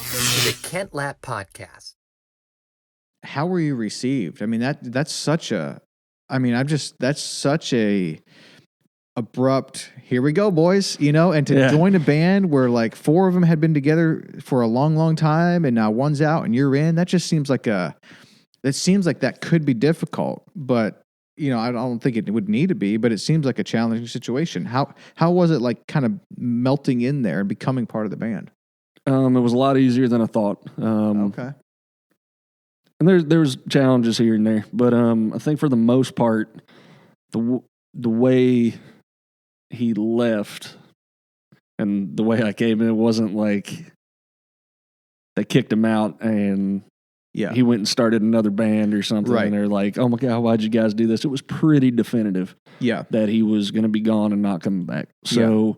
to the Kent Lapp Podcast. How were you received? I mean, that's such a abrupt, here we go, boys, and to join a band where like four of them had been together for a long, long time and now one's out and you're in, that just seems like that could be difficult, but I don't think it would need to be, but it seems like a challenging situation. How was it like kind of melting in there and becoming part of the band? It was a lot easier than I thought. Okay. And there was challenges here and there, but I think for the most part, the way he left and the way I came in, it wasn't like they kicked him out and he went and started another band or something. Right. And they're like, "Oh my God, why'd you guys do this?" It was pretty definitive. Yeah. That he was going to be gone and not coming back. So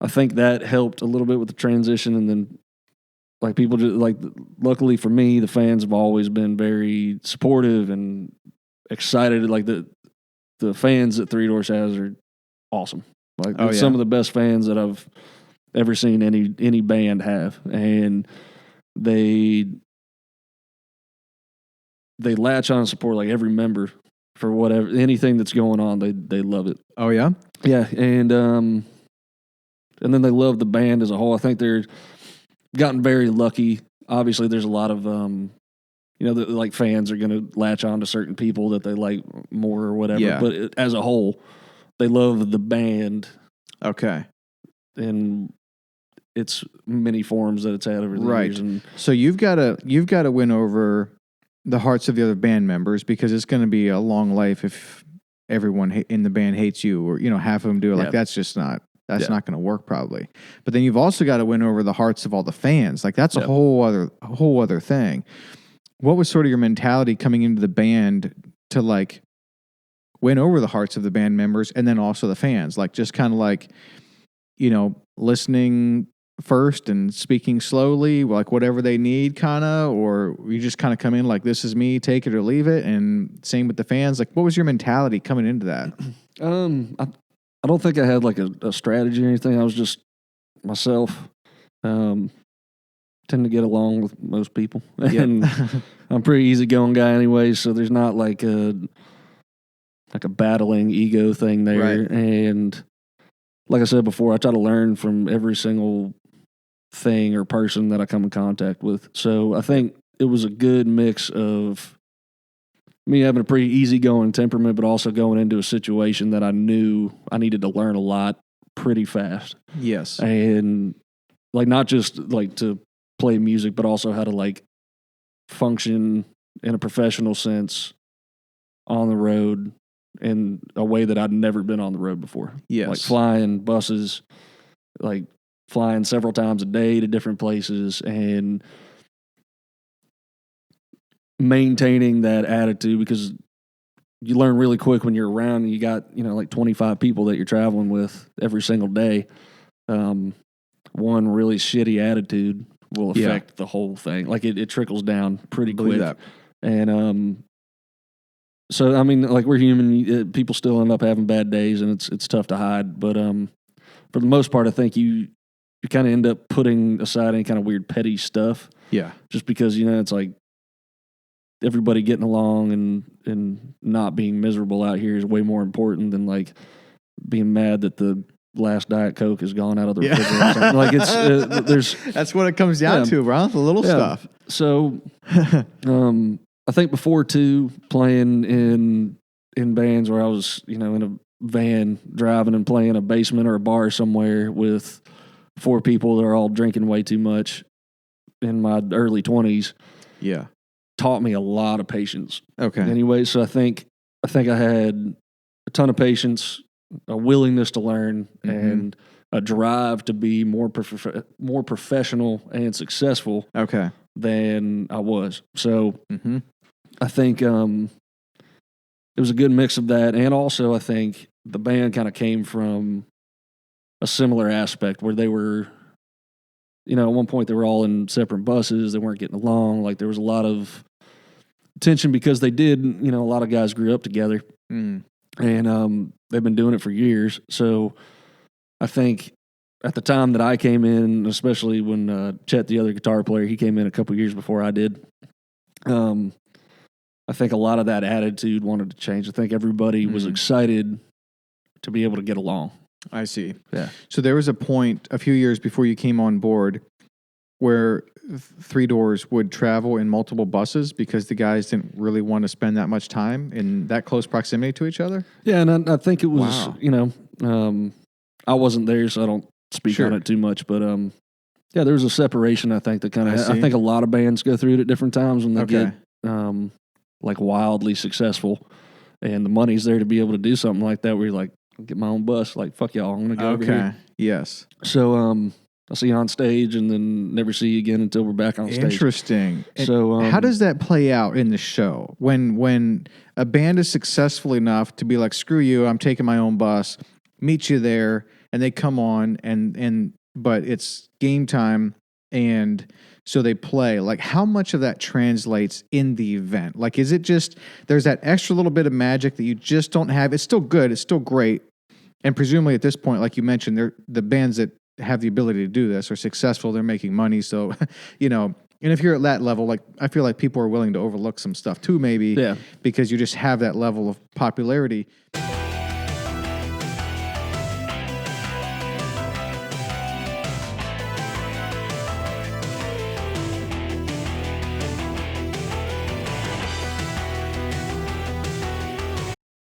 I think that helped a little bit with the transition, and then. Like people just luckily for me, the fans have always been very supportive and excited. Like the fans that Three Doors has are awesome. Like some of the best fans that I've ever seen any band have, and they latch on and support like every member for anything that's going on. They love it. Oh yeah, yeah, and then they love the band as a whole. I think they're gotten very lucky. Obviously, there's a lot of like fans are going to latch on to certain people that they like more or whatever. Yeah. But as a whole, they love the band. Okay. And it's many forms that it's had over the years. And so you've got to win over the hearts of the other band members, because it's going to be a long life if everyone in the band hates you, or half of them do. Like that's just not. That's not going to work probably. But then you've also got to win over the hearts of all the fans. Like that's a whole other thing. What was sort of your mentality coming into the band to like win over the hearts of the band members and then also the fans? Like just kind of like, listening first and speaking slowly, like whatever they need kind of, or you just kind of come in like, this is me, take it or leave it. And same with the fans. Like what was your mentality coming into that? I don't think I had like a strategy or anything. I was just myself. Tend to get along with most people, and I'm a pretty easygoing guy anyway. So there's not like a battling ego thing there. Right. And like I said before, I try to learn from every single thing or person that I come in contact with. So I think it was a good mix of me having a pretty easygoing temperament, but also going into a situation that I knew I needed to learn a lot pretty fast. Yes. And like not just like to play music, but also how to like function in a professional sense on the road in a way that I'd never been on the road before. Yes. Like flying buses, like flying several times a day to different places and maintaining that attitude, because you learn really quick when you're around and you got, like 25 people that you're traveling with every single day. One really shitty attitude will affect the whole thing. Like it trickles down pretty quick. That. And so I mean, like we're human. People still end up having bad days, and it's tough to hide. But for the most part, I think you kind of end up putting aside any kind of weird petty stuff. Yeah. Just because it's like everybody getting along and not being miserable out here is way more important than like being mad that the last Diet Coke has gone out of the refrigerator. Like it's that's what it comes down to, bro. The little stuff. So, I think before too, playing in bands where I was, in a van driving and playing a basement or a bar somewhere with 4 people that are all drinking way too much in my early 20s. Yeah. Taught me a lot of patience. Okay. Anyway, so I think I had a ton of patience, a willingness to learn, and a drive to be more professional and successful. Okay. Than I was. So I think it was a good mix of that, and also I think the band kind of came from a similar aspect where they were. At one point they were all in separate buses. They weren't getting along. Like there was a lot of tension because they did, a lot of guys grew up together and they've been doing it for years. So I think at the time that I came in, especially when Chet, the other guitar player, he came in a couple years before I did. I think a lot of that attitude wanted to change. I think everybody was excited to be able to get along. I see. Yeah. So there was a point a few years before you came on board where Three Doors would travel in multiple buses because the guys didn't really want to spend that much time in that close proximity to each other? Yeah, and I think it was, Wow. I wasn't there, so I don't speak on it too much, but yeah, there was a separation, I think, that kind of, I think a lot of bands go through it at different times when they get like wildly successful, and the money's there to be able to do something like that where you're like, get my own bus, like, fuck y'all, I'm going to go over here. Yes. So I'll see you on stage and then never see you again until we're back on stage. Interesting. So how does that play out in the show? When a band is successful enough to be like, screw you, I'm taking my own bus, meet you there, and they come on but it's game time, and so they play. Like, how much of that translates in the event? Like, is it just there's that extra little bit of magic that you just don't have? It's still good. It's still great. And presumably at this point, like you mentioned, they're the bands that have the ability to do this are successful. They're making money. So, and if you're at that level, like, I feel like people are willing to overlook some stuff too, maybe, because you just have that level of popularity.